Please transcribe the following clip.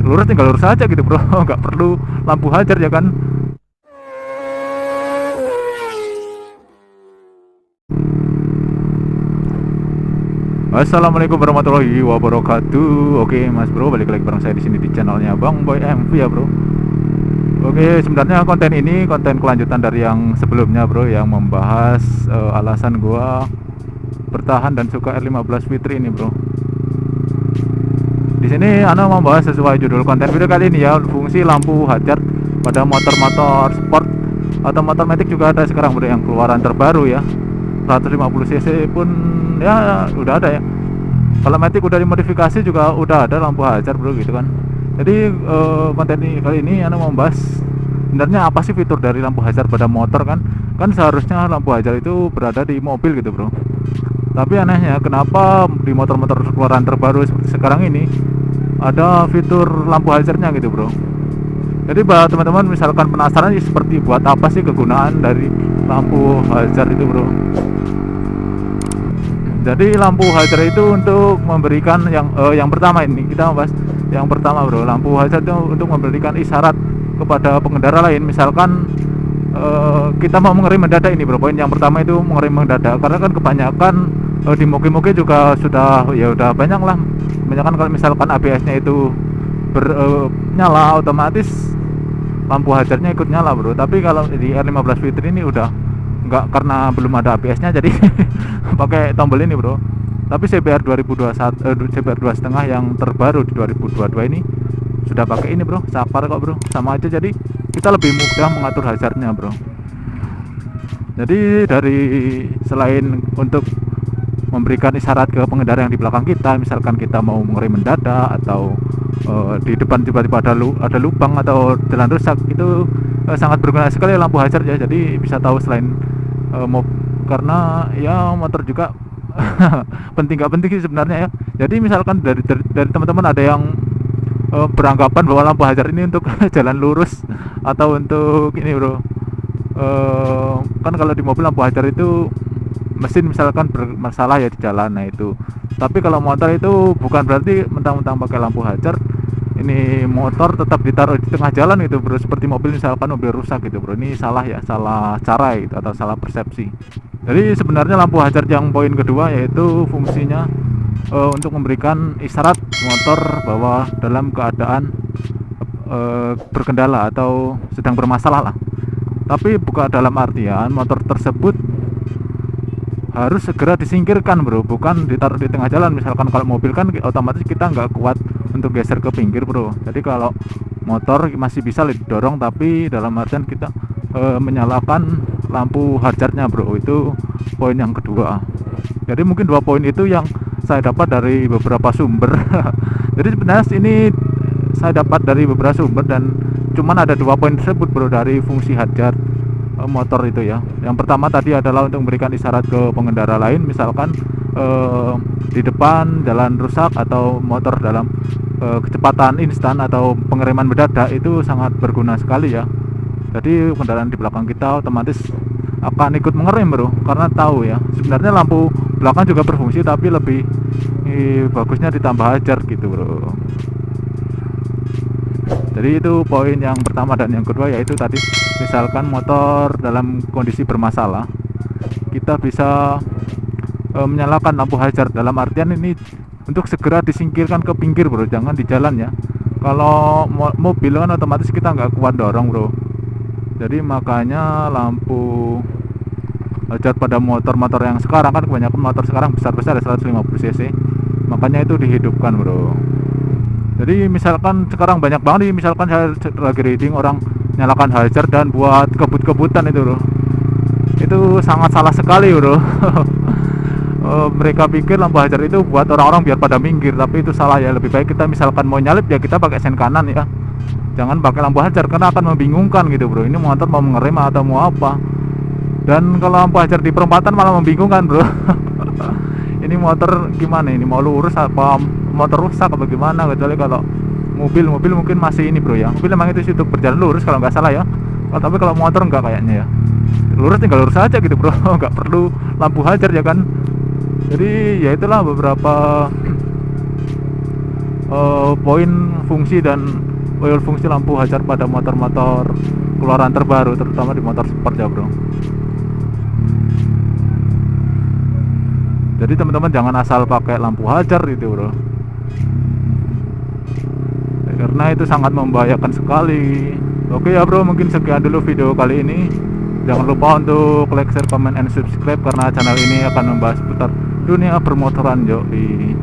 lurus tinggal lurus aja gitu bro. Nggak perlu lampu hajar ya kan. Assalamualaikum warahmatullahi wabarakatuh. Oke mas bro, balik lagi bareng saya di sini di channelnya Bang Boy MV ya bro. Oke, sebenarnya konten ini konten kelanjutan dari yang sebelumnya bro, yang membahas alasan gua bertahan dan suka R15 Fitri ini bro. Di sini Ana membahas sesuai judul konten video kali ini ya, fungsi lampu hajar pada motor-motor sport atau motor matic juga ada sekarang bro, yang keluaran terbaru ya. 150 cc pun ya udah ada ya. Kalau matic udah dimodifikasi juga udah ada lampu hajar bro gitu kan. Jadi konten ini kali ini Ana membahas sebenarnya apa sih fitur dari lampu hajar pada motor kan. Kan seharusnya lampu hajar itu berada di mobil gitu bro. Tapi anehnya kenapa di motor-motor keluaran terbaru seperti sekarang ini ada fitur lampu hajarnya gitu bro. Jadi buat teman-teman misalkan penasaran seperti buat apa sih kegunaan dari lampu hajar itu bro. Jadi lampu hajar itu untuk memberikan yang pertama ini kita bahas yang pertama bro. Lampu hajar itu untuk memberikan isyarat kepada pengendara lain. Misalkan kita mau mengerem mendadak ini bro. Poin yang pertama itu mengerem mendadak. Karena kan kebanyakan di moge-moge juga sudah ya udah banyak lah. Kebanyakan kalau misalkan ABS-nya itu nyala otomatis lampu hajarnya ikut nyala bro. Tapi kalau di R15 Fitri ini udah enggak, karena belum ada ABS-nya jadi pakai tombol ini bro. Tapi CBR 2021 CBR 2,5 yang terbaru di 2022 ini sudah pakai ini bro, saklar kok bro, sama aja. Jadi kita lebih mudah mengatur hajarnya bro. Jadi dari selain untuk memberikan isyarat ke pengendara yang di belakang kita, misalkan kita mau mengerem mendadak atau di depan tiba-tiba ada lubang atau jalan rusak, itu sangat berguna sekali lampu hajar ya. Jadi bisa tahu selain karena ya motor juga penting gak penting sih sebenarnya ya. Jadi misalkan dari teman-teman ada yang beranggapan bahwa lampu hajar ini untuk jalan lurus atau untuk ini bro, kan kalau di mobil lampu hajar itu mesin misalkan bermasalah ya di jalan, nah itu. Tapi kalau motor itu bukan berarti mentang-mentang pakai lampu hajar ini motor tetap ditaruh di tengah jalan gitu bro, seperti mobil misalkan mobil rusak gitu bro. Ini salah ya, salah cara gitu, atau salah persepsi. Jadi sebenarnya lampu hajar yang poin kedua yaitu fungsinya untuk memberikan isyarat motor bahwa dalam keadaan berkendala atau sedang bermasalah lah. Tapi bukan dalam artian motor tersebut harus segera disingkirkan bro, bukan ditaruh di tengah jalan. Misalkan kalau mobil kan otomatis kita nggak kuat untuk geser ke pinggir bro. Jadi kalau motor masih bisa didorong, tapi dalam artian kita menyalakan lampu hajarnya bro. Itu poin yang kedua. Jadi mungkin dua poin itu yang saya dapat dari beberapa sumber. Jadi sebenarnya ini saya dapat dari beberapa sumber dan cuman ada dua poin tersebut bro dari fungsi hajar motor itu ya. Yang pertama tadi adalah untuk memberikan isyarat ke pengendara lain, misalkan di depan jalan rusak atau motor dalam kecepatan instan atau pengereman mendadak, itu sangat berguna sekali ya. Jadi kendaraan di belakang kita otomatis akan ikut mengerem bro, karena tahu ya sebenarnya lampu belakang juga berfungsi, tapi lebih bagusnya ditambah hajar gitu bro. Jadi itu poin yang pertama. Dan yang kedua yaitu tadi misalkan motor dalam kondisi bermasalah, kita bisa menyalakan lampu hajar. Dalam artian ini untuk segera disingkirkan ke pinggir bro, jangan di jalan ya. Kalau mobil kan otomatis kita nggak kuat dorong bro. Jadi makanya lampu hajar pada motor-motor yang sekarang kan kebanyakan motor sekarang besar-besar 150 cc, makanya itu dihidupkan bro. Jadi misalkan sekarang banyak banget nih, misalkan saya lagi reading orang nyalakan hajar dan buat kebut-kebutan itu bro. Itu sangat salah sekali bro. Mereka pikir lampu hajar itu buat orang-orang biar pada minggir, tapi itu salah ya. Lebih baik kita misalkan mau nyalip ya kita pakai sen kanan ya, jangan pakai lampu hajar, karena akan membingungkan gitu bro. Ini motor mau mengerem atau mau apa. Dan kalau lampu hajar di perempatan malah membingungkan bro. Ini motor gimana ini, mau lurus apa motor rusak apa gimana. Kecuali kalau mobil mungkin masih ini bro ya, mobil memang itu untuk berjalan lurus kalau nggak salah ya. Tapi kalau motor nggak kayaknya ya, lurus tinggal lurus aja gitu bro. Nggak perlu lampu hajar ya kan. Jadi ya itulah beberapa poin fungsi dan fungsi lampu hajar pada motor-motor keluaran terbaru, terutama di motor sport ya bro. Jadi teman-teman jangan asal pakai lampu hajar gitu bro, karena itu sangat membahayakan sekali. Oke ya bro, mungkin sekian dulu video kali ini. Jangan lupa untuk like, share, comment, and subscribe, karena channel ini akan membahas seputar dunia permotoran. Yoi.